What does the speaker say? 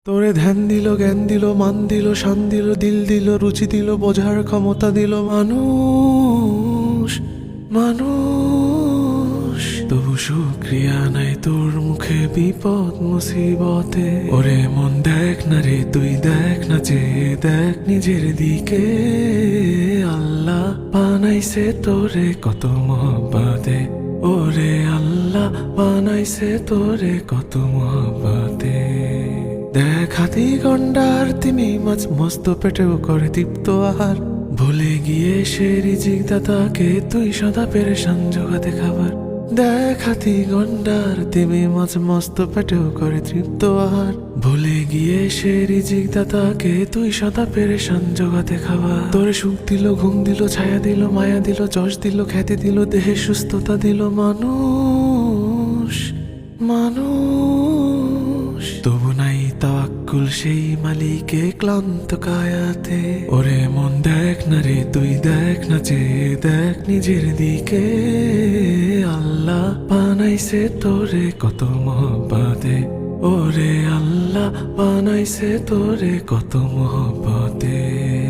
তোরে ধ্যান দিল, জ্ঞান দিল, মান দিল, শান দিল, দিল দিল, রুচি দিল, বোঝার ক্ষমতা দিল মানুষ মানুষ। তবু শুক্রিয়া নাই তোর মুখে বিপদ মুসিবতে। ওরে মন দেখ না রে, তুই দেখ না, যে দেখ নিজের দিকে। আল্লাহ বানাইছে তোরে কত মহব্বতে। ওরে আল্লাহ বানাইছে তোরে কত মহব্বতে। দেখ হাতি গন্ডার তিমি মাছ মস্ত পেটেও করে তৃপ্ত আহার। ভুলে গিয়ে সে রিজিক দাতাকে তুই সদা পেরেশান জোগাতে খাবার। দেখ হাতি গন্ডার তিমি মাছ মস্ত পেটেও করে তৃপ্ত আহার। ভুলে গিয়ে সে রিজিক দাতাকে তুই সদা পেরেশান জোগাতে খাবার। তোরে সুখ দিল, ঘুম দিল, ছায়া দিল, মায়া দিল, যশ দিল, খ্যাতি দিল, দেহে সুস্থতা দিল মানুষ মানুষ। তবু নাই তাওয়াক্কুল সেই মালিকে ক্লান্ত কায়াতে। ওরে মন দেখ না রে, তুই দেখ না, যে দেখ নিজের দিকে। আল্লাহ বানাইছে তোরে কত মহব্বতে। ওরে আল্লাহ বানাইছে তোরে কত মহব্বতে।